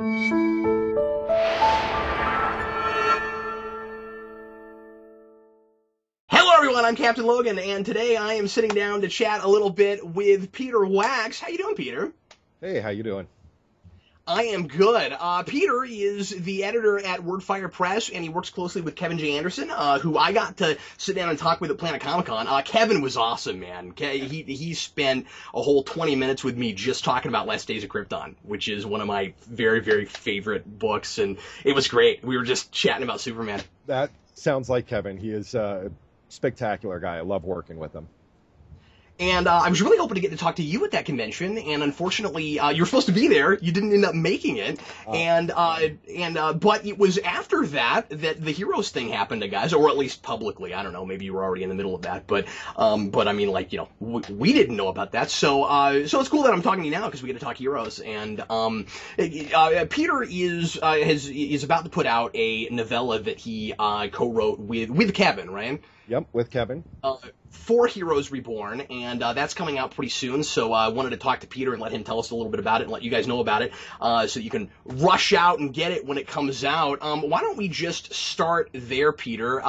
Hello everyone, I'm Captain Logan, and today I am sitting down to chat a little bit with Peter Wacks. How you doing, Peter? Hey, how you doing? I am good. Peter is the editor at Wordfire Press, and he works closely with Kevin J. Anderson, who I got to sit down and talk with at Planet Comic Con. Kevin was awesome, man. He spent a whole 20 minutes with me just talking about Last Days of Krypton, which is one of my very, very favorite books, and it was great. We were just chatting about Superman. That sounds like Kevin. He is a spectacular guy. I love working with him. And I was really hoping to get to talk to you at that convention, and unfortunately, you were supposed to be there. You didn't end up making it, but it was after that the Heroes thing happened to guys, or at least publicly. I don't know. Maybe you were already in the middle of that, but I mean, like, you know, we didn't know about that. So it's cool that I'm talking to you now because we get to talk Heroes. And Peter is about to put out a novella that he co-wrote with Kevin, right? Yep, with Kevin. For Heroes Reborn, and that's coming out pretty soon, so I wanted to talk to Peter and let him tell us a little bit about it and let you guys know about it, so that you can rush out and get it when it comes out. Why don't we just start there, Peter?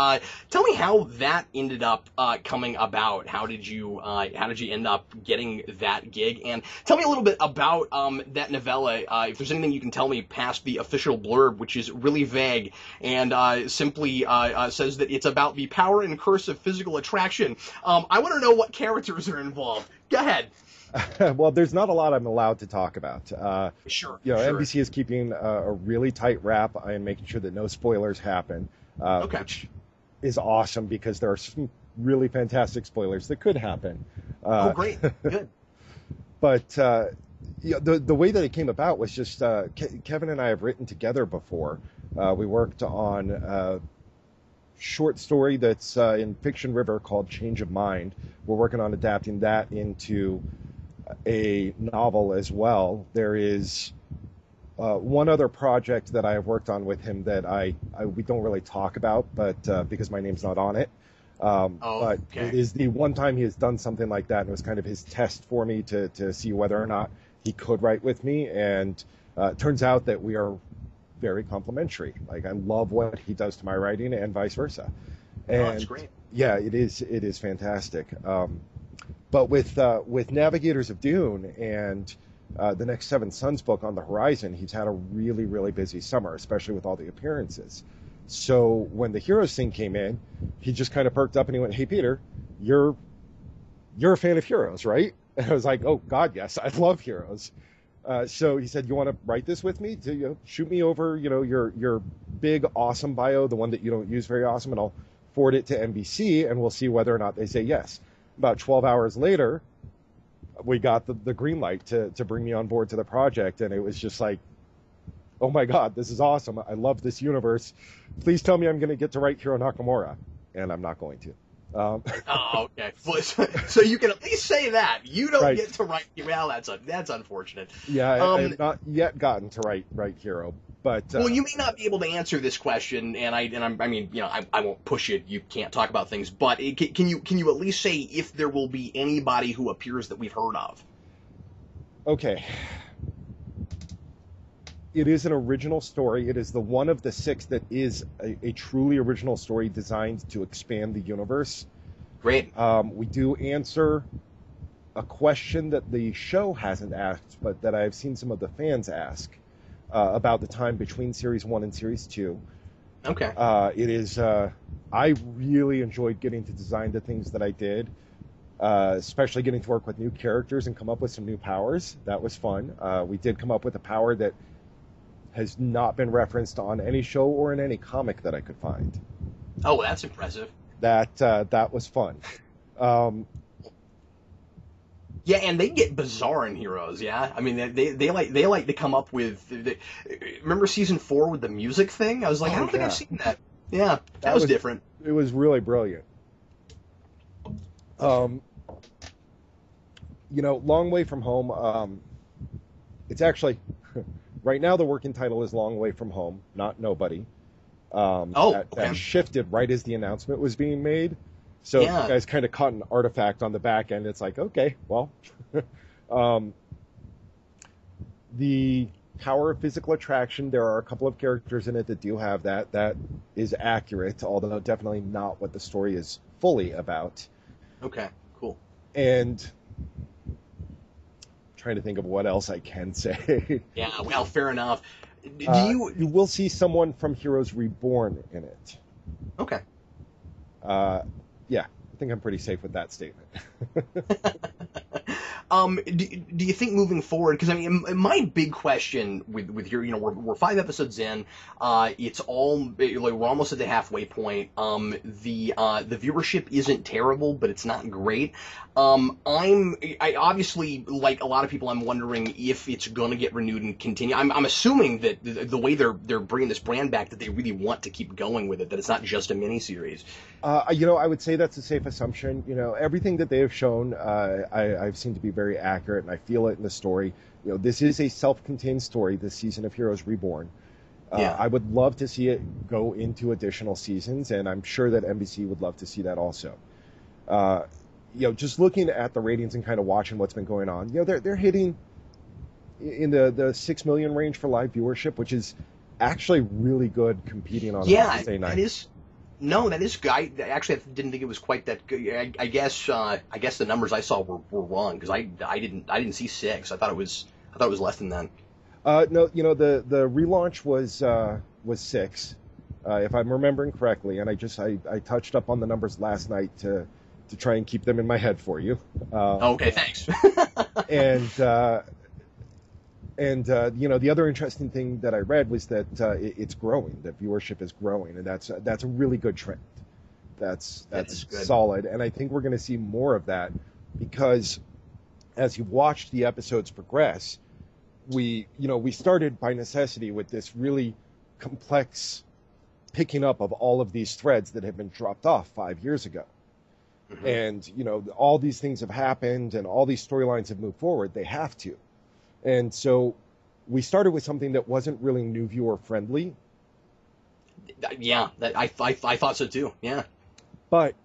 Tell me how that ended up coming about. How did you end up getting that gig? And tell me a little bit about that novella, if there's anything you can tell me past the official blurb, which is really vague, and simply says that it's about the power and curse of physical attraction. I want to know what characters are involved. Go ahead. Well, there's not a lot I'm allowed to talk about. Sure. NBC is keeping a really tight wrap. I am making sure that no spoilers happen, which is awesome because there are some really fantastic spoilers that could happen. Oh, great. Good. But the way that it came about was just Kevin and I have written together before. We worked on short story that's in Fiction River called Change of Mind. We're working on adapting that into a novel as well. There is one other project that I have worked on with him that we don't really talk about, but because my name's not on it. But it is the one time he has done something like that, and it was kind of his test for me to see whether or not he could write with me. And it turns out that we are very complimentary. Like, I love what he does to my writing and vice versa. And that's great. Yeah, it is fantastic. But with Navigators of Dune and the next Seven Sons book on the horizon, he's had a really, really busy summer, especially with all the appearances. So when the Heroes thing came in, he just kind of perked up and he went, "Hey, Peter, you're a fan of Heroes, right?" And I was like, "Oh God, yes, I love Heroes." So he said, "You want to write this with me? Shoot me over, your big awesome bio, the one that you don't use very awesome, and I'll forward it to NBC, and we'll see whether or not they say yes." About 12 hours later, we got the green light to bring me on board to the project, and it was just like, "Oh my God, this is awesome! I love this universe. Please tell me I'm going to get to write Hiro Nakamura," and I'm not going to. Oh, okay. So you can at least say that you don't get to write. Well, that's unfortunate. Yeah, I have not yet gotten to write Hero, but well, you may not be able to answer this question, and I mean, I won't push it. You can't talk about things, but can you at least say if there will be anybody who appears that we've heard of? Okay. It is an original story. It is the one of the 6 that is a truly original story designed to expand the universe. Great. We do answer a question that the show hasn't asked, but that I've seen some of the fans ask about the time between Series 1 and Series 2. Okay. It is. I really enjoyed getting to design the things that I did, especially getting to work with new characters and come up with some new powers. That was fun. We did come up with a power that has not been referenced on any show or in any comic that I could find. Oh, that's impressive. That was fun. Yeah, and they get bizarre in Heroes. Yeah, I mean they like to come up with. Remember season 4 with the music thing? I was like, I don't think I've seen that. Yeah, that was different. It was really brilliant. Long Way from Home. It's actually. Right now, the working title is Long Way from Home, not Nobody. That shifted right as the announcement was being made. So you guys kind of caught an artifact on the back end. It's like, okay, well. The power of physical attraction. There are a couple of characters in it that do have that. That is accurate, although definitely not what the story is fully about. Okay, cool. And trying to think of what else I can say. Yeah, well, fair enough. You will see someone from Heroes Reborn in it. Okay. Yeah, I think I'm pretty safe with that statement. Do you think moving forward, because I mean, my big question with your, we're 5 episodes in, it's all, like, we're almost at the halfway point. The viewership isn't terrible, but it's not great. I obviously, like a lot of people, I'm wondering if it's gonna get renewed and continue. I'm assuming that the way they're bringing this brand back, that they really want to keep going with it, that it's not just a miniseries. I would say that's a safe assumption. Everything that they have shown, I've seen to be very accurate, and I feel it in the story. This is a self-contained story, this season of Heroes Reborn. Yeah. I would love to see it go into additional seasons, and I'm sure that NBC would love to see that also. Just looking at the ratings and kind of watching what's been going on, they're hitting in the 6 million range for live viewership, which is actually really good competing on a Wednesday night. That is. I didn't think it was quite that good. I guess the numbers I saw were wrong, because I didn't see 6. I thought it was less than that. No, the relaunch was 6, if I'm remembering correctly, and I touched up on the numbers last night to try and keep them in my head for you. Okay, thanks. And the other interesting thing that I read was that it's growing, that viewership is growing, and that's a really good trend. That's solid, and I think we're going to see more of that, because as you've watched the episodes progress, we started by necessity with this really complex picking up of all of these threads that had been dropped off 5 years ago. Mm-hmm. And all these things have happened, and all these storylines have moved forward. They have to. And so we started with something that wasn't really new viewer friendly. Yeah, I thought so too. Yeah. But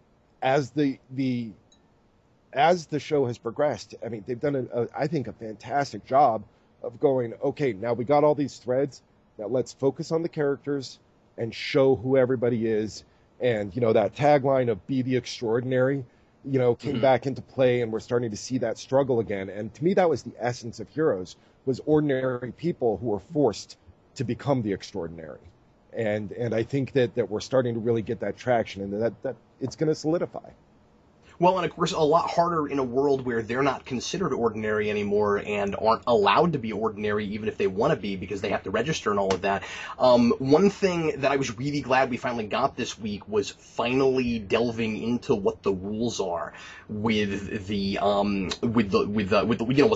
as the show has progressed, I mean, they've done I think a fantastic job of going, okay, now we got all these threads. Now let's focus on the characters and show who everybody is. And that tagline of "Be the Extraordinary," came mm-hmm. back into play, and we're starting to see that struggle again. And to me, that was the essence of Heroes, was ordinary people who were forced to become the extraordinary. And I think that we're starting to really get that traction, and that it's going to solidify. Well, and of course, a lot harder in a world where they're not considered ordinary anymore and aren't allowed to be ordinary, even if they want to be, because they have to register and all of that. One thing that I was really glad we finally got this week was finally delving into what the rules are with the what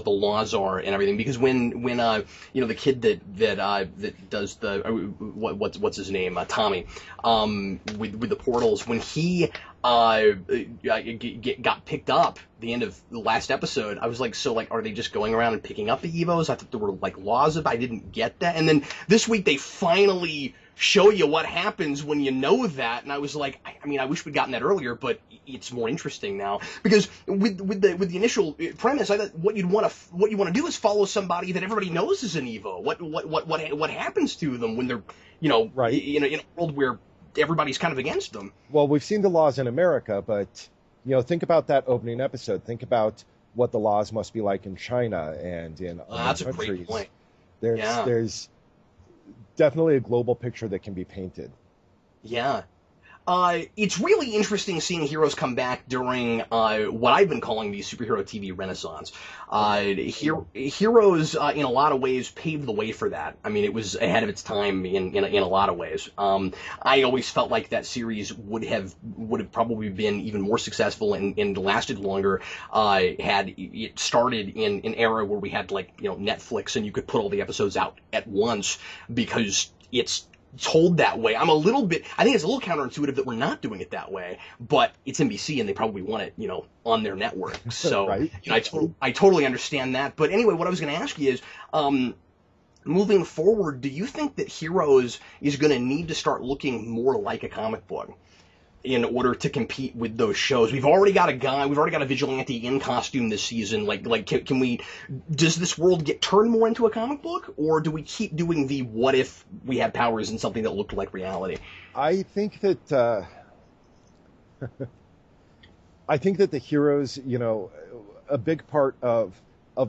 the laws are and everything. Because when the kid that does the what's his name, Tommy, with the portals, when he got picked up the end of the last episode, I was like, so, like, are they just going around and picking up the Evos? I thought there were, like, laws of it. I didn't get that. And then this week they finally show you what happens when you know that, and I was like, I mean, I wish we'd gotten that earlier, but it's more interesting now, because with the initial premise, I thought what you want to do is follow somebody that everybody knows is an Evo. What happens to them when they're right in a world where everybody's kind of against them. Well, we've seen the laws in America, but think about that opening episode. Think about what the laws must be like in China and in other that's countries. A great point. There's definitely a global picture that can be painted. Yeah. It's really interesting seeing Heroes come back during what I've been calling the superhero TV renaissance. Heroes, in a lot of ways, paved the way for that. I mean, it was ahead of its time in a lot of ways. I always felt like that series would have probably been even more successful and lasted longer had it started in an era where we had Netflix, and you could put all the episodes out at once, because it's told that way. I think it's a little counterintuitive that we're not doing it that way, but it's NBC and they probably want it, on their network. So right. I totally understand that. But anyway, what I was going to ask you is, moving forward, do you think that Heroes is going to need to start looking more like a comic book? in order to compete with those shows? We've already got a vigilante in costume this season. Can we, does this world get turned more into a comic book, or do we keep doing the what if we had powers in something that looked like reality? I think that, I think that the heroes, a big part of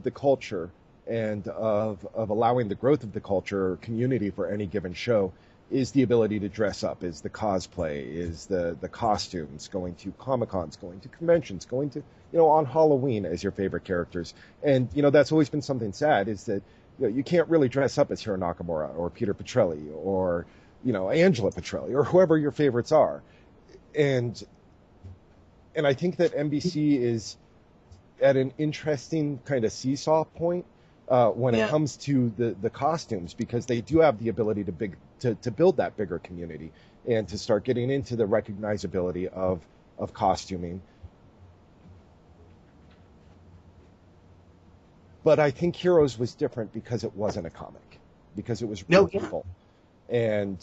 the culture and of allowing the growth of the culture or community for any given show is the ability to dress up, is the cosplay, is the costumes, going to Comic-Cons, going to conventions, going to, on Halloween as your favorite characters. And, that's always been something sad, is that you can't really dress up as Hiro Nakamura or Peter Petrelli or, Angela Petrelli or whoever your favorites are. And I think that NBC is at an interesting kind of seesaw point when it comes to the costumes, because they do have the ability to build that bigger community and to start getting into the recognizability of costuming. But I think Heroes was different because it wasn't a comic, because it was real people. And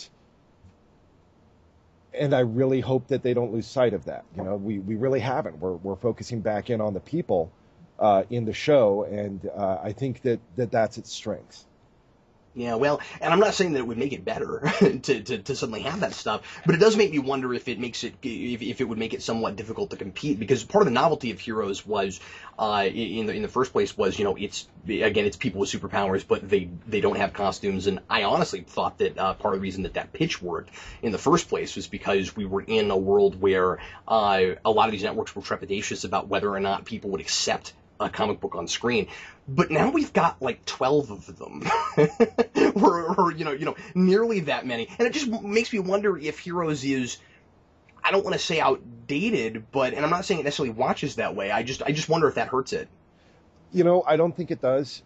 I really hope that they don't lose sight of that. We really haven't. We're focusing back in on the people in the show, and I think that's its strength. Yeah, well, and I'm not saying that it would make it better to suddenly have that stuff, but it does make me wonder if it would make it somewhat difficult to compete, because part of the novelty of Heroes was in the first place was it's people with superpowers, but they don't have costumes, and I honestly thought that part of the reason that pitch worked in the first place was because we were in a world where a lot of these networks were trepidatious about whether or not people would accept a comic book on screen. But now we've got like 12 of them, or nearly that many, and it just makes me wonder if Heroes is, I don't want to say outdated, and I'm not saying it necessarily watches that way. I just wonder if that hurts it. I don't think it does.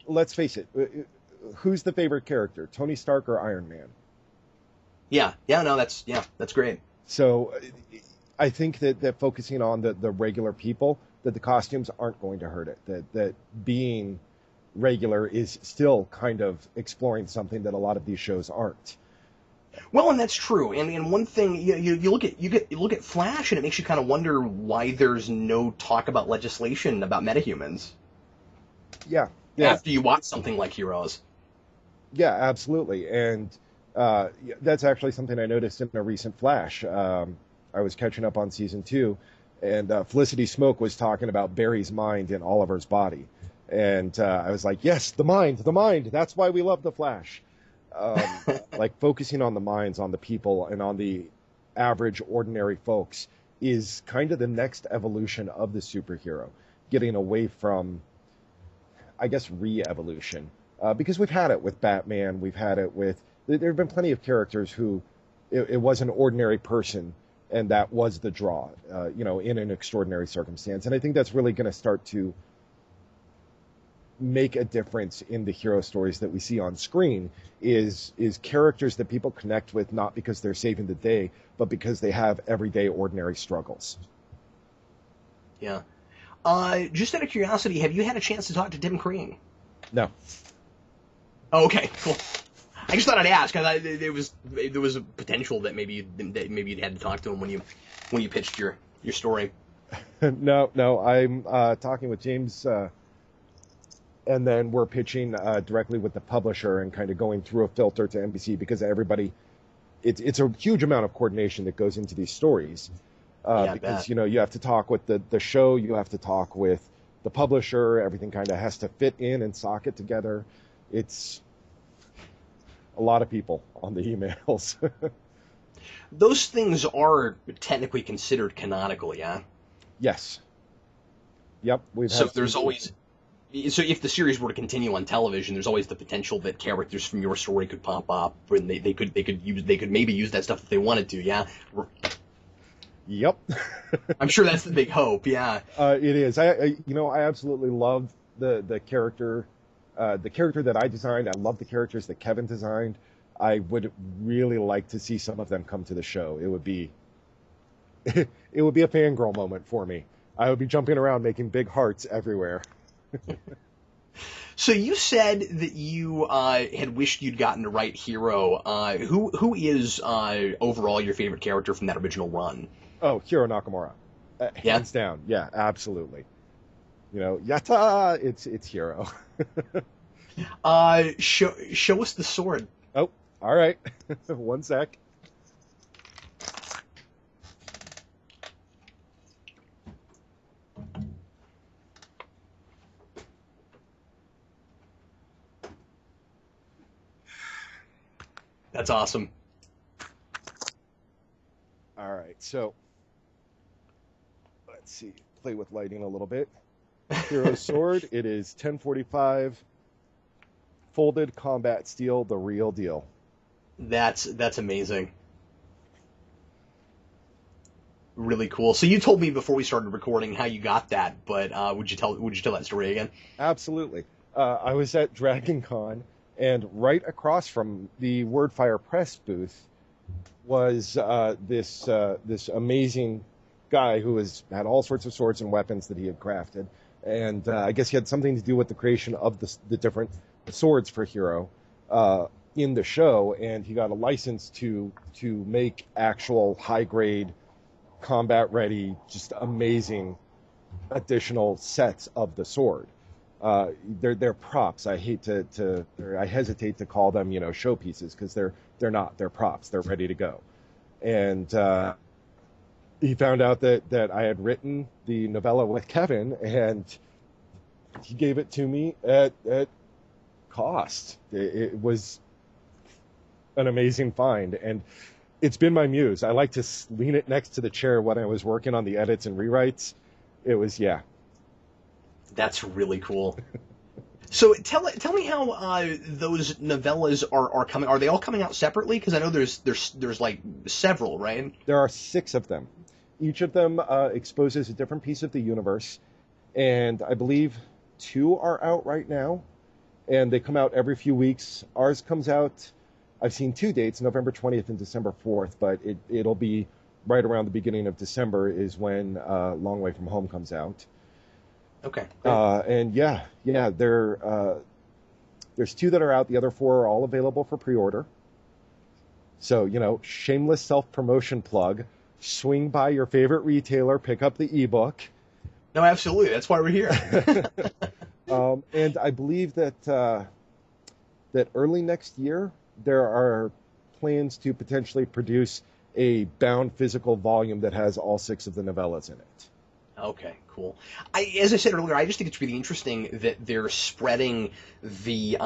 Let's face it. Who's the favorite character, Tony Stark or Iron Man? That's great. So I think that focusing on the regular people, that the costumes aren't going to hurt it. That being regular is still kind of exploring something that a lot of these shows aren't. Well, and that's true. And one thing you look at Flash, and it makes you kind of wonder why there's no talk about legislation about metahumans. Yeah. After you watch something like Heroes. Yeah, absolutely. And that's actually something I noticed in a recent Flash. I was catching up on season 2, and Felicity Smoke was talking about Barry's mind in Oliver's body. And I was like, yes, the mind, that's why we love the Flash. Like focusing on the minds, on the people, and on the average, ordinary folks is kind of the next evolution of the superhero, getting away from, I guess, re-evolution. Because we've had it with Batman, we've had it with, there have been plenty of characters who it was an ordinary person, and that was the draw, in an extraordinary circumstance. And I think that's really going to start to make a difference in the hero stories that we see on screen, is characters that people connect with, not because they're saving the day, but because they have everyday ordinary struggles. Yeah. Just out of curiosity, have you had a chance to talk to Tim Crean? No. Oh, okay, cool. I just thought I'd ask, because there was a potential that maybe you'd had to talk to him when you pitched your story. No, I'm talking with James, and then we're pitching directly with the publisher and kind of going through a filter to NBC, because everybody, it's a huge amount of coordination that goes into these stories. Because you have to talk with the show, you have to talk with the publisher, everything kind of has to fit in and socket together. It's a lot of people on the emails. Those things are technically considered canonical, yeah? Yes. Yep. So if the series were to continue on television, there's always the potential that characters from your story could pop up, and they could maybe use that stuff if they wanted to, yeah? Yep. I'm sure that's the big hope, yeah. It is. I absolutely love the character. The character that I designed, I love the characters that Kevin designed. I would really like to see some of them come to the show. It would be a fangirl moment for me. I would be jumping around making big hearts everywhere. So you said that you had wished you'd gotten to write Hero. Who is overall your favorite character from that original run? Oh, Hiro Nakamura. Yeah? Hands down. Yeah, absolutely. Yatta! It's Hiro. Show us the sword. Oh, all right. One sec. That's awesome. All right, so let's see. Play with lighting a little bit. Hero's sword. It is 1045 folded combat steel, the real deal. That's amazing. Really cool. So you told me before we started recording how you got that, but would you tell that story again? Absolutely. I was at Dragon Con, and right across from the Wordfire Press booth was this amazing guy who had all sorts of swords and weapons that he had crafted, and I guess he had something to do with the creation of the different swords for Hero in the show, and he got a license to make actual high grade, combat ready, just amazing additional sets of the sword. They're props. I hesitate to call them, showpieces, because they're not. They're props. They're ready to go. And he found out that I had written the novella with Kevin, and he gave it to me at cost. It was an amazing find, and it's been my muse. I like to lean it next to the chair when I was working on the edits and rewrites. It was, yeah. That's really cool. So tell me how those novellas are coming. Are they all coming out separately? Because I know there's like several, right? There are 6 of them. Each of them exposes a different piece of the universe, and I believe 2 are out right now, and they come out every few weeks. Ours comes out, I've seen 2 dates, November 20th and December 4th, but it'll be right around the beginning of December is when Long Way From Home comes out. Okay. And yeah, there's 2 that are out. The other 4 are all available for pre-order. So, shameless self-promotion plug. Swing by your favorite retailer, pick up the ebook. No, absolutely. That's why we're here. And I believe that early next year, there are plans to potentially produce a bound physical volume that has all 6 of the novellas in it. Okay, cool. As I said earlier, I just think it's really interesting that they're spreading the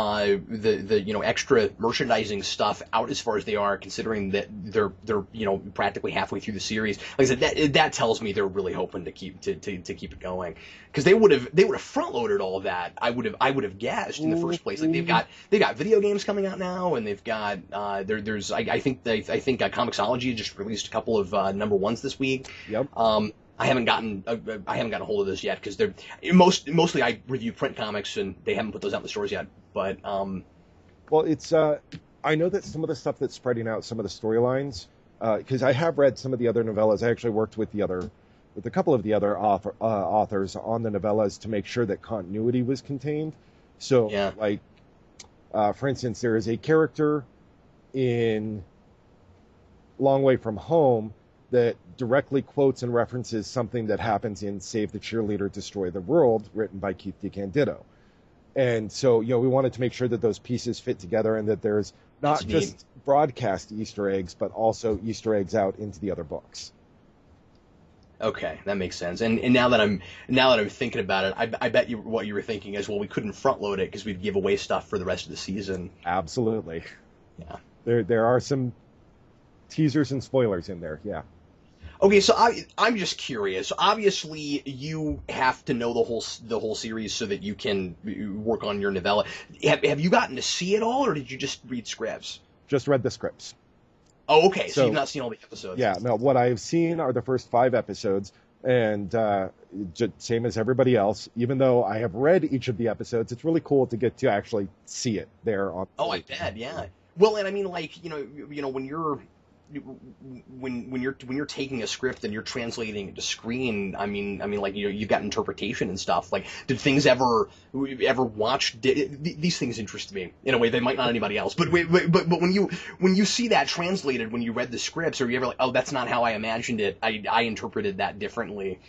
extra merchandising stuff out as far as they are, considering that they're practically halfway through the series. Like I said, that tells me they're really hoping to keep it going, because they would have front loaded all of that. I would have guessed in the first place. Like they've got video games coming out now, and they've got I think Comixology just released a couple of number 1s this week. Yep. I haven't gotten a hold of this yet, because they're mostly I review print comics, and they haven't put those out in the stores yet. But well, it's I know that some of the stuff that's spreading out, some of the storylines, because I have read some of the other novellas. I actually worked with a couple of the other authors on the novellas to make sure that continuity was contained. So, yeah. like, for instance, there is a character in Long Way From Home that directly quotes and references something that happens in Save the Cheerleader, Destroy the World, written by Keith DeCandido. And so, we wanted to make sure that those pieces fit together, and that there's not just broadcast Easter eggs, but also Easter eggs out into the other books. Okay, that makes sense. And now that I'm thinking about it, I bet what you were thinking is, well, we couldn't front load it because we'd give away stuff for the rest of the season. Absolutely. Yeah. There are some teasers and spoilers in there. Yeah. Okay, so I'm just curious. Obviously, you have to know the whole series so that you can work on your novella. Have you gotten to see it all, or did you just read scripts? Just read the scripts. Oh, okay. So you've not seen all the episodes. Yeah. No, what I've seen are the first 5 episodes, and same as everybody else. Even though I have read each of the episodes, it's really cool to get to actually see it there on. Oh, I bet. Yeah. Well, and I mean, like, when you're when you're taking a script and you're translating it to screen, I mean, like, you know, you've got interpretation and stuff. Like, did things ever watch? These things interest me in a way they might not anybody else. But when you see that translated, when you read the scripts, are you ever like, oh, that's not how I imagined it. I interpreted that differently.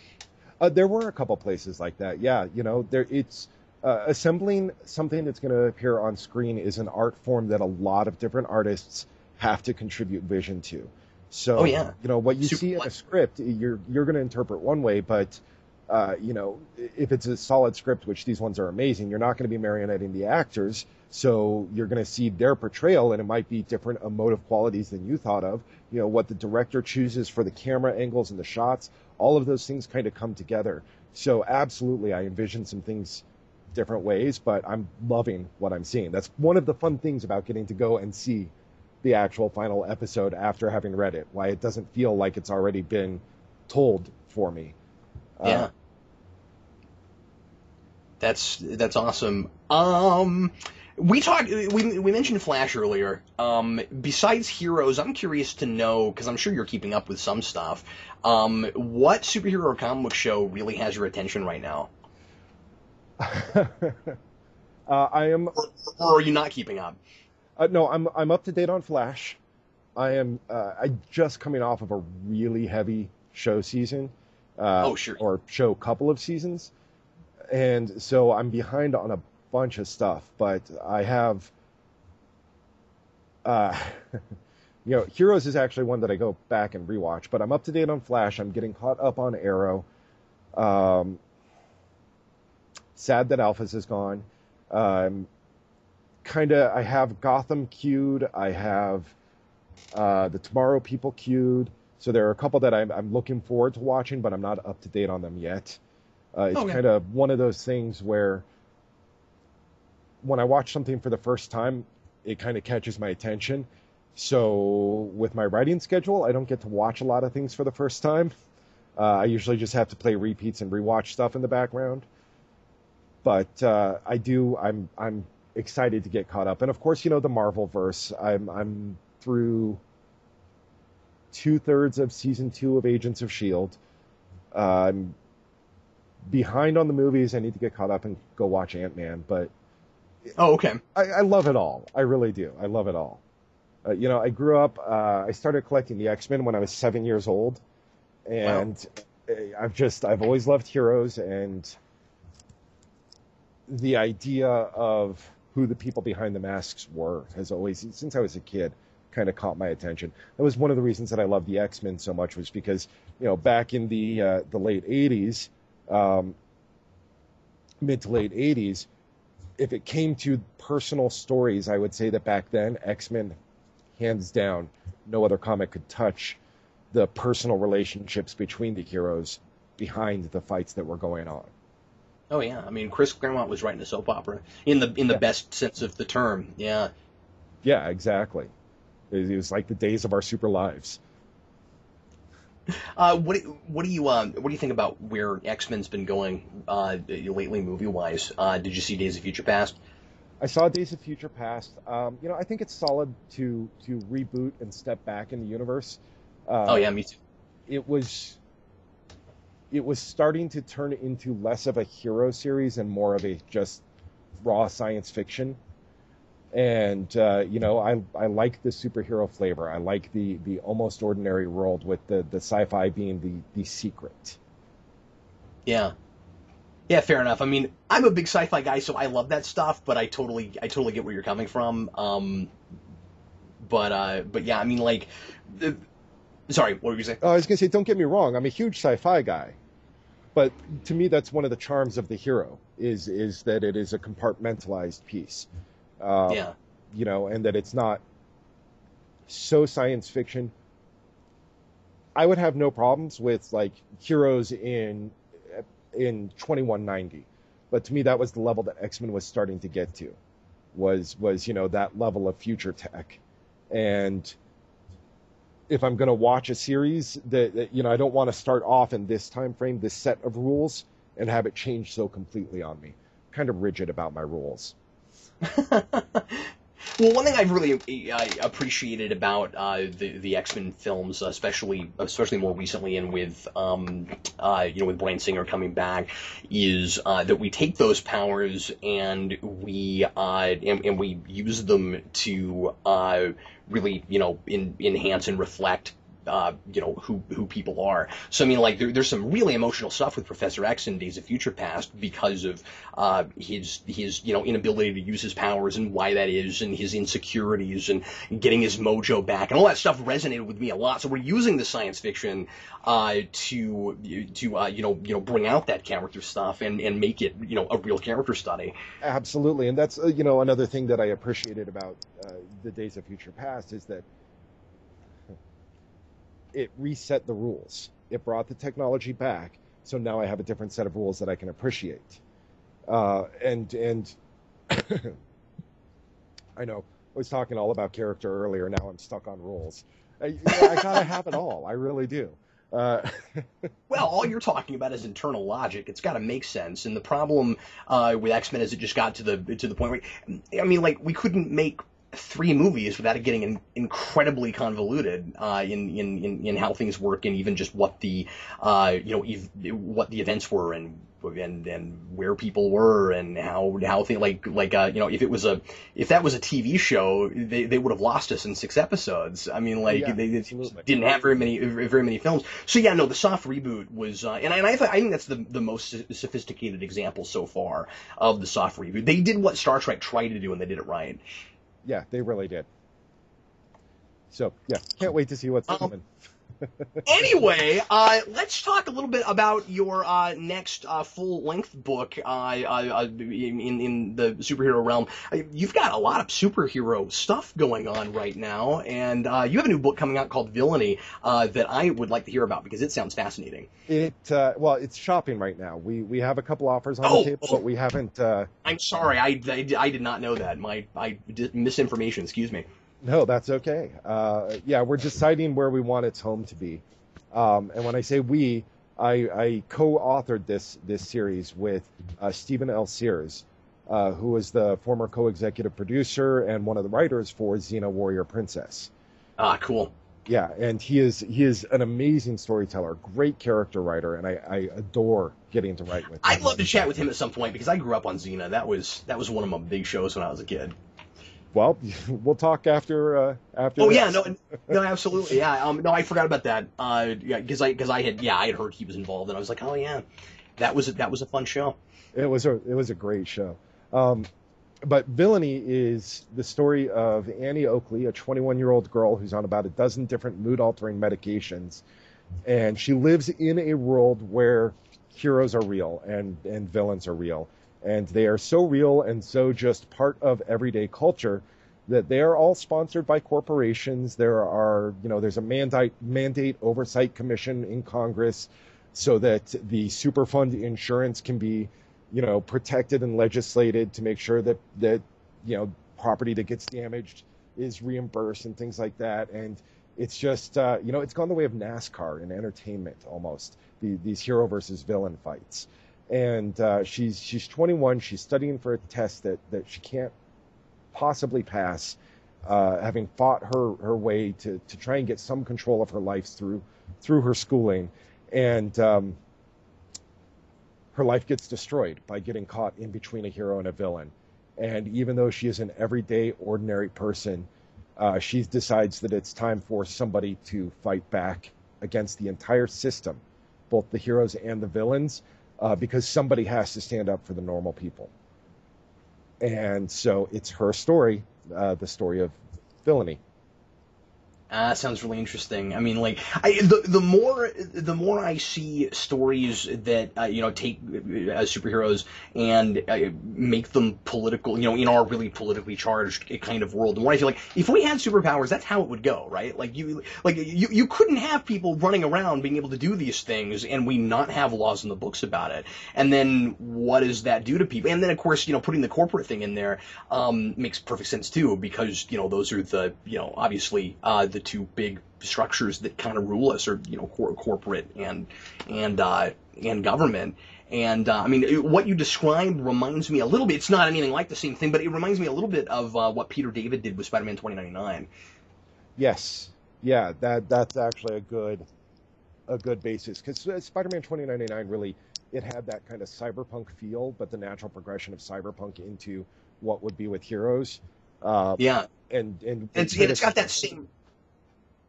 There were a couple places like that. Yeah, you know, it's assembling something that's going to appear on screen is an art form that a lot of different artists have to contribute vision to. So, oh, yeah. You know, what you see in a script, you're going to interpret one way, but you know, if it's a solid script, which these ones are amazing, you're not going to be marionetting the actors. So you're going to see their portrayal, and it might be different emotive qualities than you thought of. You know, what the director chooses for the camera angles and the shots, all of those things kind of come together. So absolutely, I envision some things different ways, but I'm loving what I'm seeing. That's one of the fun things about getting to go and see the actual final episode after having read it, why it doesn't feel like it's already been told for me. Yeah. That's awesome. We mentioned Flash earlier. Besides Heroes, I'm curious to know, because I'm sure you're keeping up with some stuff, what superhero or comic book show really has your attention right now? I am, or are you not keeping up? No, I'm up to date on Flash. I just coming off of a really heavy show season. Oh, sure. Or show couple of seasons, and so I'm behind on a bunch of stuff. But I have, you know, Heroes is actually one that I go back and rewatch. But I'm up to date on Flash. I'm getting caught up on Arrow. Sad that Alphas is gone. I have Gotham queued. I have the Tomorrow People queued. So there are a couple that I'm looking forward to watching, but I'm not up to date on them yet. It's kind of one of those things where when I watch something for the first time, it kind of catches my attention. So with my writing schedule, I don't get to watch a lot of things for the first time. I usually just have to play repeats and rewatch stuff in the background. But I'm excited to get caught up. And of course, you know, the Marvel verse. I'm through 2/3 of season 2 of Agents of S.H.I.E.L.D. I'm behind on the movies. I need to get caught up and go watch Ant-Man. But oh, okay. I love it all. I really do. I love it all. You know, I grew up. I started collecting the X-Men when I was 7 years old, and wow. I've always loved Heroes, and the idea of who the people behind the masks were has always, since I was a kid, kind of caught my attention. That was one of the reasons that I loved the X-Men so much, was because, you know, back in the late 80s, mid to late 80s, if it came to personal stories, I would say that back then, X-Men, hands down, no other comic could touch the personal relationships between the heroes behind the fights that were going on. Oh yeah, I mean, Chris Claremont was writing a soap opera in the best sense of the term. Yeah. Yeah, exactly. It was like the days of our super lives. What do you think about where X-Men's been going lately, movie wise? Did you see Days of Future Past? I saw Days of Future Past. You know, I think it's solid to reboot and step back in the universe. Oh yeah, me too. It was starting to turn into less of a hero series and more of a just raw science fiction. And, you know, I like the superhero flavor. I like the almost ordinary world, with the sci-fi being the secret. Yeah. Yeah, fair enough. I mean, I'm a big sci-fi guy, so I love that stuff, but I totally get where you're coming from. But yeah, I mean, like, sorry, what were you saying? I was going to say, don't get me wrong, I'm a huge sci-fi guy. But to me, that's one of the charms of the hero, is that it is a compartmentalized piece. Yeah. You know, and that it's not so science fiction. I would have no problems with, like, Heroes in 2190. But to me, that was the level that X-Men was starting to get to, was you know, that level of future tech. And if I'm going to watch a series that, you know, I don't want to start off in this time frame, this set of rules, and have it change so completely on me. Kind of rigid about my rules. Well, one thing I've really appreciated about the X-Men films, especially more recently, and with with Bryan Singer coming back, is that we take those powers and we use them to really enhance and reflect who people are. So I mean, like there's some really emotional stuff with Professor X in Days of Future Past because of his inability to use his powers and why that is, and his insecurities and getting his mojo back, and all that stuff resonated with me a lot. So we're using the science fiction to bring out that character stuff and make it a real character study. Absolutely, and that's another thing that I appreciated about the Days of Future Past is that it reset the rules. It brought the technology back, so now I have a different set of rules that I can appreciate. And I know I was talking all about character earlier. Now I'm stuck on rules. I gotta have it all. I really do. Well, all you're talking about is internal logic. It's got to make sense. And the problem with X-Men is it just got to the point where, I mean, like we couldn't make 3 movies without it getting incredibly convoluted in how things work, and even just what the what the events were and where people were and how things if that was a TV show, they would have lost us in 6 episodes. I mean, like they didn't have very many films. So yeah, no, the soft reboot was and I think that's the most sophisticated example so far of the soft reboot. They did what Star Trek tried to do, and they did it right. Yeah, they really did. So, yeah, can't wait to see what's coming. Anyway, let's talk a little bit about your next full-length book in the superhero realm. You've got a lot of superhero stuff going on right now, and you have a new book coming out called Villainy that I would like to hear about because it sounds fascinating. It's shopping right now. We have a couple offers on the table, but we haven't... I'm sorry, I did not know that. Misinformation, excuse me. No, that's okay. We're deciding where we want its home to be. And when I say we, I co-authored this series with Stephen L. Sears, who is the former co-executive producer and one of the writers for Xena Warrior Princess. Ah, cool. Yeah, and he is an amazing storyteller, great character writer, and I adore getting to write with him. I'd love to chat with him at some point because I grew up on Xena. That was one of my big shows when I was a kid. Well, we'll talk after. Oh this. Yeah, no, absolutely, yeah. No, I forgot about that. Because I had heard he was involved, and I was like, oh yeah, that was a fun show. It was a great show. But Villainy is the story of Annie Oakley, a 21-year-old girl who's on about a dozen different mood-altering medications, and she lives in a world where heroes are real and villains are real. And they are so real and so just part of everyday culture that they are all sponsored by corporations. There's a mandate oversight commission in Congress so that the Superfund insurance can be, protected and legislated to make sure that property that gets damaged is reimbursed and things like that. And it's just, it's gone the way of NASCAR in entertainment almost, these hero versus villain fights. And she's 21. She's studying for a test that she can't possibly pass, having fought her way to try and get some control of her life through her schooling. And her life gets destroyed by getting caught in between a hero and a villain. And even though she is an everyday, ordinary person, she decides that it's time for somebody to fight back against the entire system, both the heroes and the villains, because somebody has to stand up for the normal people. And so it's her story, the story of Villainy. Sounds really interesting. I mean, like, the more I see stories that take superheroes and make them political, in our really politically charged kind of world. And what I feel like, if we had superpowers, that's how it would go, right? You couldn't have people running around being able to do these things and we not have laws in the books about it. And then what does that do to people? And then of course, putting the corporate thing in there makes perfect sense too, because those are the obviously the two big structures that kind of rule us are corporate and government. And I mean, what you described reminds me a little bit. It's not anything like the same thing, but it reminds me a little bit of what Peter David did with Spider-Man 2099. Yes, yeah, that's actually a good basis, because Spider-Man 2099 really, it had that kind of cyberpunk feel, but the natural progression of cyberpunk into what would be with Heroes. Yeah, and it's got that same.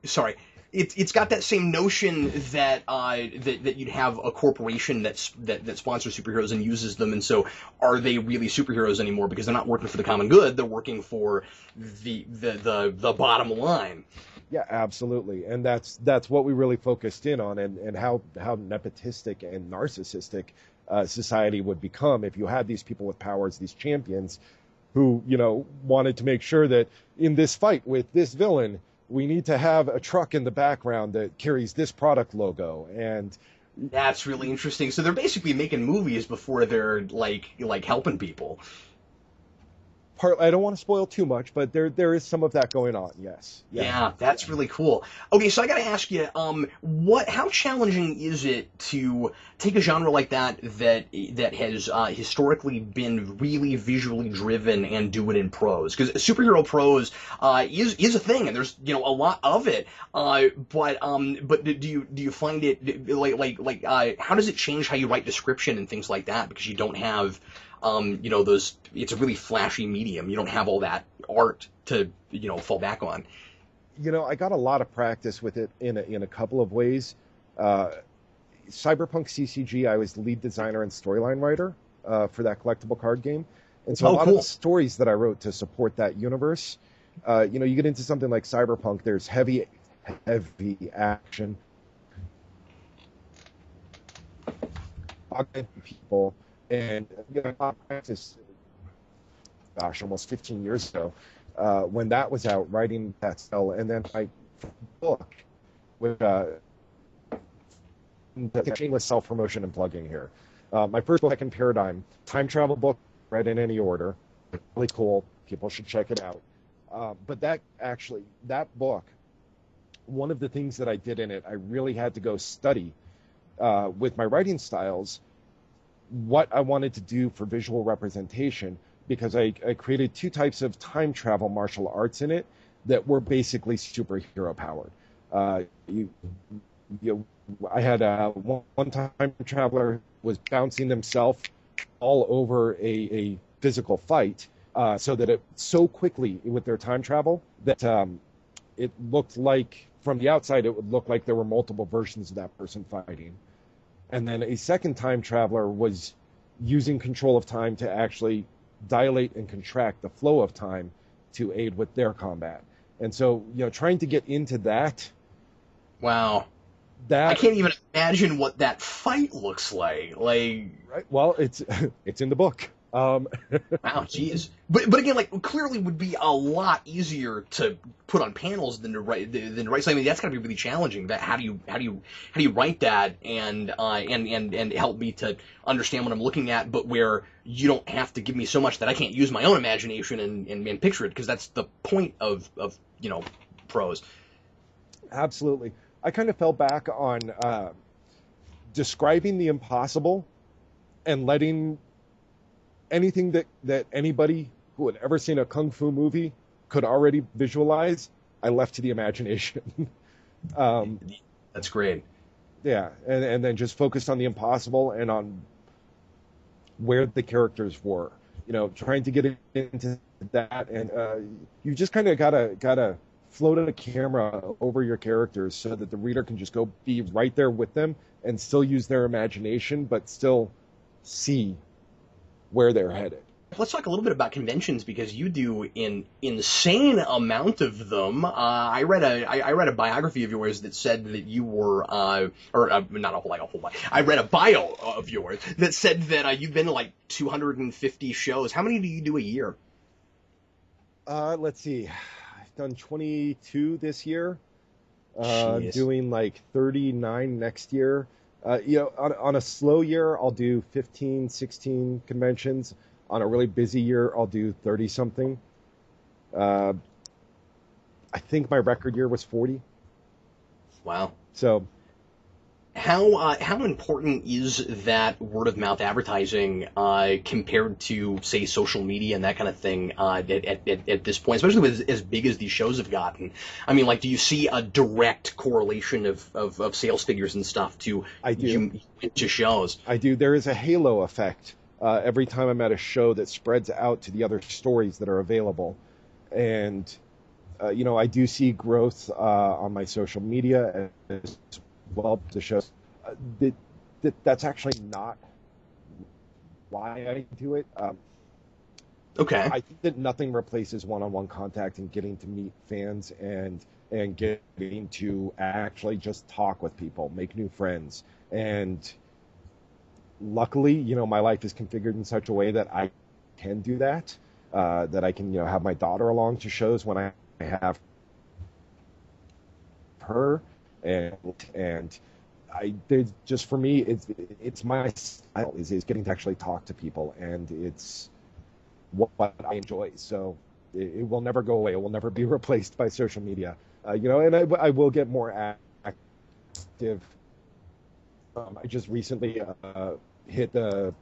Sorry, it's got that same notion that that you'd have a corporation that sponsors superheroes and uses them, and so are they really superheroes anymore because they're not working for the common good? They're working for the bottom line. Yeah, absolutely, and that's what we really focused in on, and how nepotistic and narcissistic society would become if you had these people with powers, these champions, who wanted to make sure that in this fight with this villain, we need to have a truck in the background that carries this product logo, and that's really interesting. So they're basically making movies before they're like helping people. I don't want to spoil too much, but there is some of that going on. Yes. Yeah, that's really cool. Okay, so I got to ask you, how challenging is it to take a genre like that has historically been really visually driven and do it in prose? Because superhero prose is a thing, and there's a lot of it. But do you find it how does it change how you write description and things like that? Because you don't have those, it's a really flashy medium. You don't have all that art to, fall back on. I got a lot of practice with it in a couple of ways. Cyberpunk CCG, I was the lead designer and storyline writer for that collectible card game. And so a lot of the stories that I wrote to support that universe, you get into something like Cyberpunk, there's heavy action. People. And I practiced, almost 15 years ago, when that was out, writing that style. And then my book, with shameless self-promotion and plugging here. My first book, Second Paradigm, time travel book, read in any order. Really cool. People should check it out. But that book, one of the things that I did in it, I really had to go study with my writing styles what I wanted to do for visual representation, because I created two types of time travel martial arts in it that were basically superhero powered. I had one time traveler was bouncing himself all over a physical fight, so that it so quickly with their time travel that it looked like, from the outside, it would look like there were multiple versions of that person fighting. And then a second time traveler was using control of time to actually dilate and contract the flow of time to aid with their combat. And so, trying to get into that. Wow. I can't even imagine what that fight looks like. Right. Well, it's in the book. Wow, jeez. But again, clearly would be a lot easier to put on panels than to write. So I mean, that's gotta be really challenging. That how do you write that and help me to understand what I'm looking at, but where you don't have to give me so much that I can't use my own imagination and picture it, because that's the point of prose. Absolutely. I kind of fell back on describing the impossible and letting anything that anybody who had ever seen a kung fu movie could already visualize, I left to the imagination. That's great. Yeah, and then just focused on the impossible and on where the characters were. Trying to get into that, and you just kind of gotta float a camera over your characters so that the reader can just go be right there with them and still use their imagination, but still see where they're headed. Let's talk a little bit about conventions, because you do an insane amount of them. I read a biography of yours that said that you were, not a whole lot. I read a bio of yours that said that you've been to 250 shows. How many do you do a year? Let's see. I've done 22 this year. Jeez. Doing 39 next year. On a slow year, I'll do 15, 16 conventions. On a really busy year, I'll do 30-something. I think my record year was 40. Wow. So, how important is that word of mouth advertising compared to, say, social media and that kind of thing at this point, especially with as big as these shows have gotten? I mean, like, do you see a direct correlation of sales figures and stuff to shows? I do. There is a halo effect every time I'm at a show that spreads out to the other stories that are available, and I do see growth on my social media as well. The shows that's actually not why I do it. Okay. I think that nothing replaces one-on-one contact and getting to meet fans and getting to actually just talk with people, make new friends. And luckily, my life is configured in such a way that I can do that. That I can, have my daughter along to shows when I have her, and just for me, it's my style is getting to actually talk to people, and it's what I enjoy. So it will never go away. It will never be replaced by social media. And I will get more active. I just recently hit the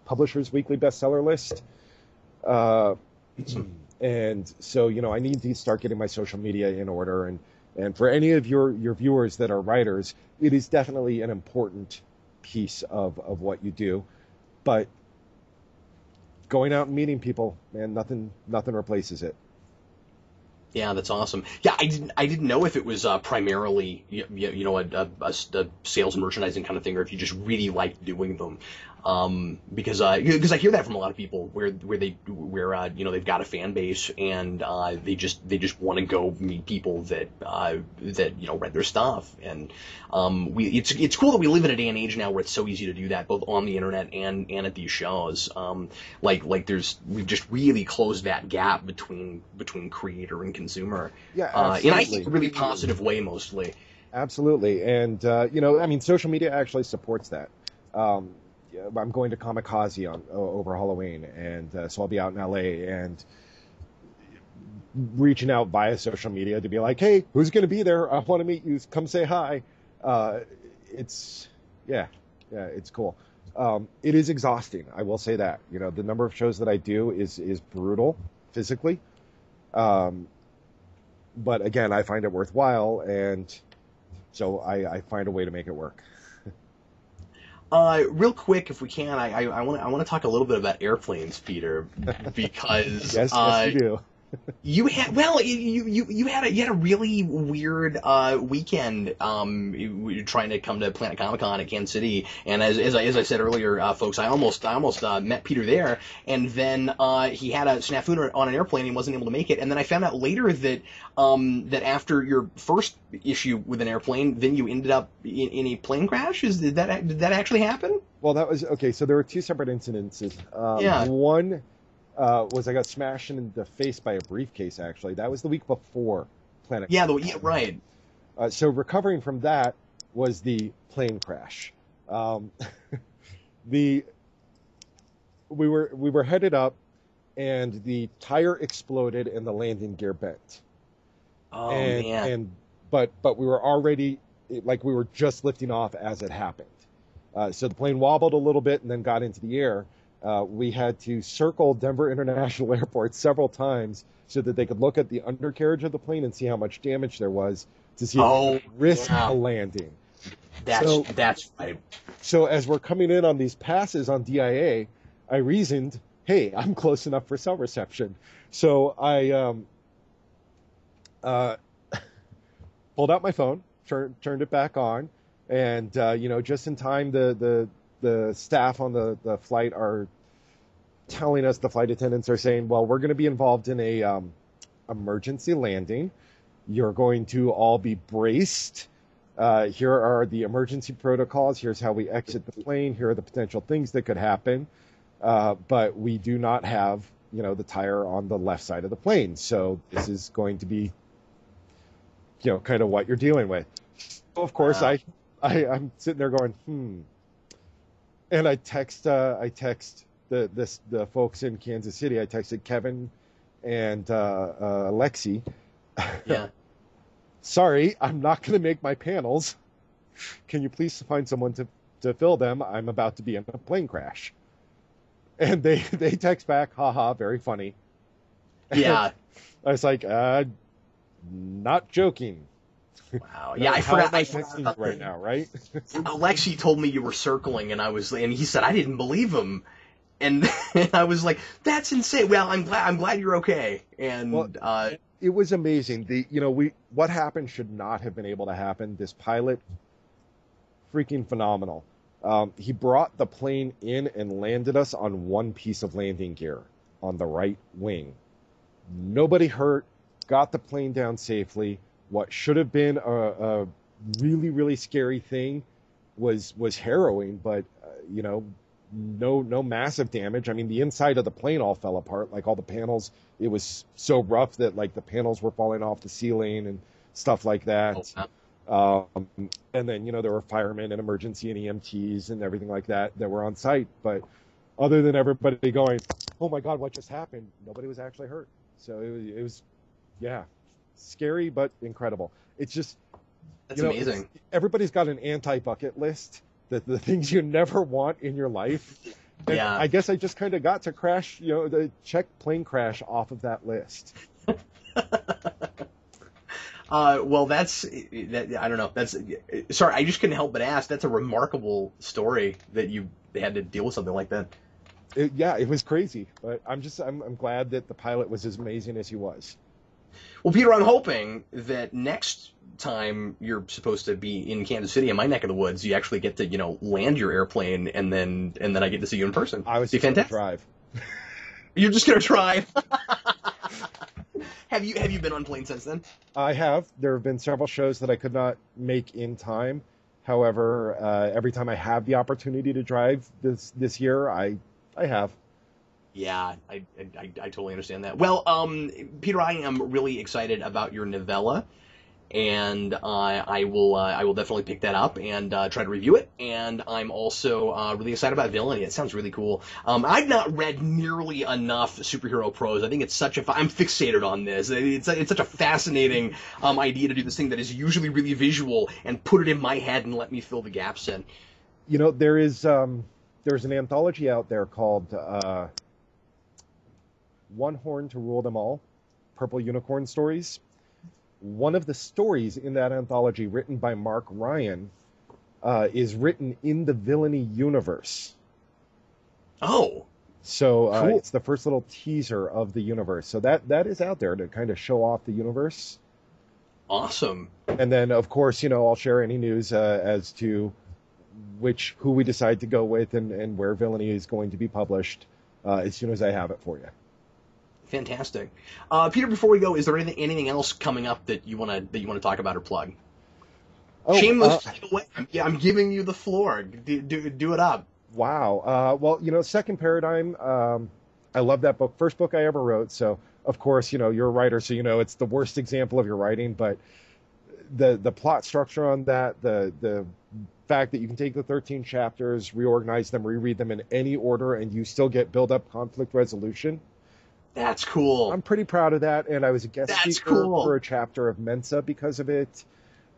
Publishers Weekly bestseller list. And so, I need to start getting my social media in order. And for any of your viewers that are writers, it is definitely an important piece of what you do. But going out and meeting people, man, nothing replaces it. Yeah, that's awesome. Yeah, I didn't know if it was primarily a sales and merchandising kind of thing, or if you just really liked doing them. Because I hear that from a lot of people where they've got a fan base and they just want to go meet people that read their stuff, and it's cool that we live in a day and age now where it's so easy to do that, both on the internet and at these shows. We've just really closed that gap between creator and consumer. Yeah, absolutely. In I think a really positive way mostly. Absolutely, and social media actually supports that. I'm going to Kamikaze over Halloween, and so I'll be out in LA and reaching out via social media to be like, hey, who's going to be there? I want to meet you. Come say hi. It's cool. It is exhausting. I will say that. The number of shows that I do is brutal physically. But again, I find it worthwhile, and so I find a way to make it work. Real quick, if we can, I want to talk a little bit about airplanes, Peter, because yes, you do. You had a really weird weekend trying to come to Planet Comic Con at Kansas City, and as I said earlier, folks, I almost met Peter there, and then he had a snafu on an airplane and he wasn't able to make it, and then I found out later that that after your first issue with an airplane, then you ended up in a plane crash. Did that actually happen? Well, that was okay. So there were two separate incidences. One was I got smashed in the face by a briefcase, actually. That was the week before Planet. Yeah, right. So recovering from that was the plane crash. We were headed up, and the tire exploded and the landing gear bent. Oh, man. But we were already, we were just lifting off as it happened. So the plane wobbled a little bit and then got into the air. We had to circle Denver International Airport several times so that they could look at the undercarriage of the plane and see how much damage there was to see if we could risk a landing. That's right. So as we're coming in on these passes on DIA, I reasoned, hey, I'm close enough for cell reception. So I pulled out my phone, turned it back on, and just in time, the staff on the flight are telling us, the flight attendants are saying, well, we're going to be involved in a emergency landing. You're going to all be braced. Here are the emergency protocols. Here's how we exit the plane. Here are the potential things that could happen. But we do not have, the tire on the left side of the plane. So this is going to be, kind of what you're dealing with. So of course, I'm sitting there going, And I text the folks in Kansas City. I texted Kevin and Alexi. Yeah. Sorry, I'm not going to make my panels. can you please find someone to fill them? I'm about to be in a plane crash. And they text back, haha, very funny. Yeah. I was like, not joking. Wow. Yeah, I forgot. I forgot right now, right? Alexi told me you were circling, and he said I didn't believe him, and I was like, that's insane. Well, I'm glad you're okay. And well, it was amazing. What happened should not have been able to happen. This pilot, freaking phenomenal. He brought the plane in and landed us on one piece of landing gear on the right wing. Nobody hurt. Got the plane down safely. What should have been a really, really scary thing was harrowing, but no massive damage. I mean, the inside of the plane all fell apart, like all the panels. It was so rough that like the panels were falling off the ceiling and stuff like that. Oh, wow. And then there were firemen and emergency and EMTs and everything like that were on site. But other than everybody going, "Oh my God, what just happened?" Nobody was actually hurt. So it was yeah. Scary but incredible. It's just that's amazing. Everybody's got an anti-bucket list, the things you never want in your life. And yeah. I guess I just kind of got to crash, the check plane crash off of that list. Well, I don't know. Sorry, I just couldn't help but ask. That's a remarkable story that you had to deal with something like that. It was crazy, but I'm glad that the pilot was as amazing as he was. Well, Peter, I'm hoping that next time you're supposed to be in Kansas City, in my neck of the woods, you actually get to, land your airplane, and then I get to see you in person. I was just going to drive. You're just going to drive. Have you been on plane since then? I have. There have been several shows that I could not make in time. However, every time I have the opportunity to drive this year, I have. Yeah, I totally understand that. Well, Peter, I am really excited about your novella, and I will definitely pick that up and try to review it. And I'm also really excited about Villainy. It sounds really cool. I've not read nearly enough superhero prose. I think it's I'm fixated on this. It's such a fascinating idea to do this thing that is usually really visual and put it in my head and let me fill the gaps in. There's an anthology out there called One Horn to Rule Them All, Purple Unicorn Stories. One of the stories in that anthology, written by Mark Ryan, is written in the Villainy universe. Oh. So cool. It's the first little teaser of the universe. So that is out there to kind of show off the universe. Awesome. And then, of course, I'll share any news as to who we decide to go with and where Villainy is going to be published as soon as I have it for you. Fantastic, Peter. Before we go, is there anything else coming up that you want to talk about or plug? Oh, shameless. I'm giving you the floor. Do it up. Wow. Well, Second Paradigm. I love that book. First book I ever wrote. So of course, you're a writer, so it's the worst example of your writing. But the plot structure on that, the fact that you can take the 13 chapters, reorganize them, reread them in any order, and you still get build-up conflict resolution. That's cool. I'm pretty proud of that, and I was a guest speaker for a chapter of Mensa because of it.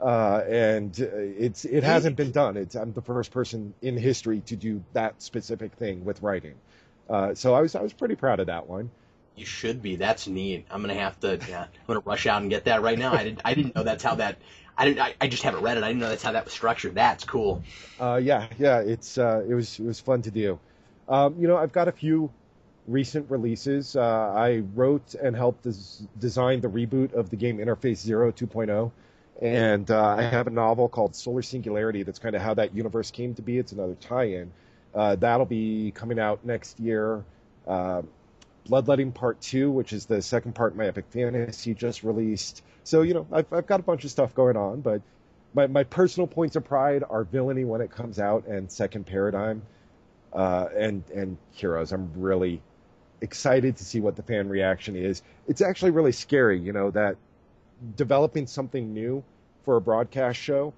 And it hasn't been done. I'm the first person in history to do that specific thing with writing. So I was pretty proud of that one. You should be. That's neat. I'm gonna rush out and get that right now. I didn't know that's how that. I just haven't read it. I didn't know that's how that was structured. That's cool. Yeah. It was fun to do. I've got a few recent releases. I wrote and helped design the reboot of the game Interface Zero 2.0. And I have a novel called Solar Singularity that's kind of how that universe came to be. It's another tie-in. That'll be coming out next year. Bloodletting Part 2, which is the second part of my epic fantasy, just released. So, I've got a bunch of stuff going on, but my personal points of pride are Villainy when it comes out and Second Paradigm and Heroes. I'm really excited to see what the fan reaction is. It's actually really scary, that developing something new for a broadcast show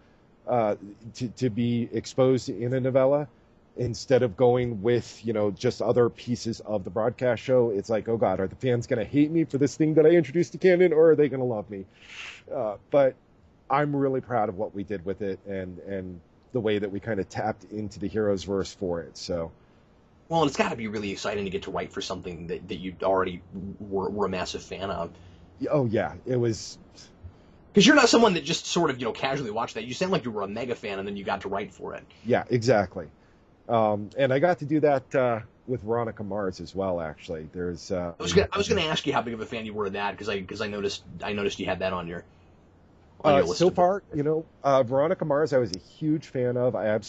to be exposed in a novella instead of going with just other pieces of the broadcast show. It's like, oh God, are the fans going to hate me for this thing that I introduced to canon, or are they going to love me? But I'm really proud of what we did with it, and the way that we kind of tapped into the Heroes verse for it. So, well, and it's got to be really exciting to get to write for something that you already were a massive fan of. oh yeah, it was. Because you're not someone that just sort of, casually watched that. You sound like you were a mega fan, and then you got to write for it. Yeah, exactly. And I got to do that with Veronica Mars as well. Actually, there's. I was gonna ask you how big of a fan you were of that, because I noticed you had that on your list. So far, Veronica Mars, I was a huge fan of. I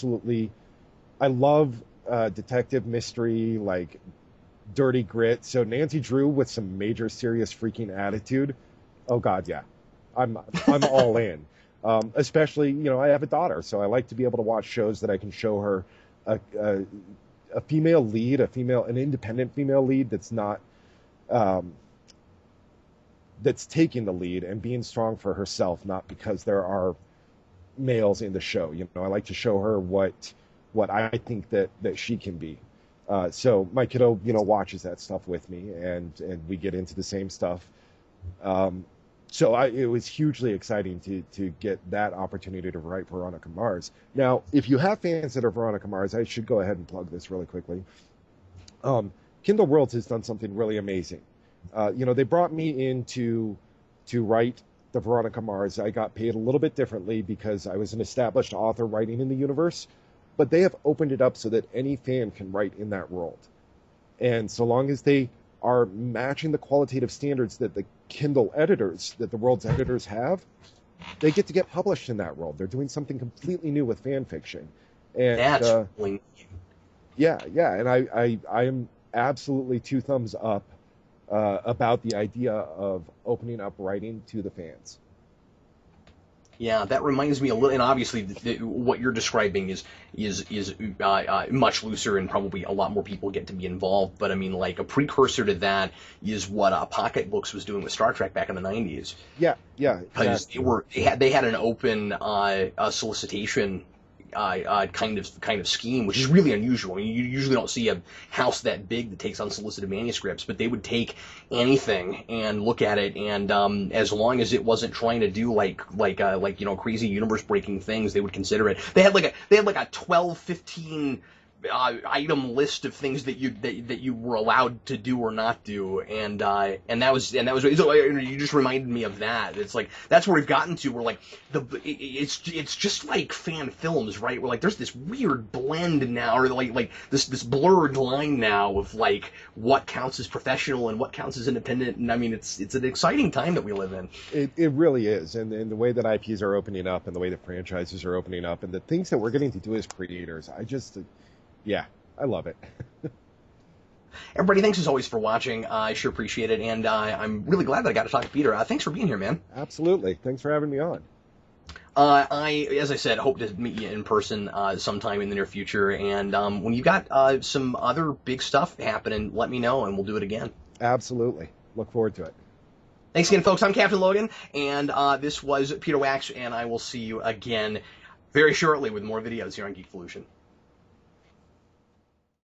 love detective mystery, like dirty grit. So Nancy Drew with some major serious freaking attitude. Oh God, yeah. I'm all in. Especially, I have a daughter, so I like to be able to watch shows that I can show her a female lead, an independent female lead that's not, that's taking the lead and being strong for herself, not because there are males in the show. I like to show her what I think that she can be. So my kiddo, watches that stuff with me, and we get into the same stuff. So it was hugely exciting to get that opportunity to write Veronica Mars. Now, if you have fans that are Veronica Mars, I should go ahead and plug this really quickly. Kindle Worlds has done something really amazing. They brought me in to write the Veronica Mars. I got paid a little bit differently because I was an established author writing in the universe, but they have opened it up so that any fan can write in that world. And so long as they are matching the qualitative standards that the Kindle editors, that the world's editors have, they get to get published in that world. They're doing something completely new with fan fiction. And that's really yeah, and I am absolutely 2 thumbs up about the idea of opening up writing to the fans. Yeah, that reminds me a little, and obviously what you're describing is much looser, and probably a lot more people get to be involved. But I mean, like, a precursor to that is what Pocket Books was doing with Star Trek back in the 90s. Yeah, because exactly. they had an open solicitation kind of scheme, which is really unusual. I mean, you usually don't see a house that big that takes unsolicited manuscripts, but they would take anything and look at it, and as long as it wasn't trying to do like crazy universe breaking things, they would consider it. They had like a 12, 15 item list of things that you were allowed to do or not do, and that was so you just reminded me of that. It's like that's where we've gotten to. We're like it's just like fan films, right? We're like there's this weird blend now, or like this blurred line now of like what counts as professional and what counts as independent. And I mean it's an exciting time that we live in. It really is, and the way that IPs are opening up, and the way that franchises are opening up, and the things that we're getting to do as creators, yeah, I love it. Everybody, thanks as always for watching. I sure appreciate it, and I'm really glad that I got to talk to Peter. Thanks for being here, man. Absolutely. Thanks for having me on. As I said, hope to meet you in person sometime in the near future, and when you got some other big stuff happening, let me know, and we'll do it again. Absolutely. Look forward to it. Thanks again, folks. I'm Captain Logan, and this was Peter Wacks, and I will see you again very shortly with more videos here on Geekvolution.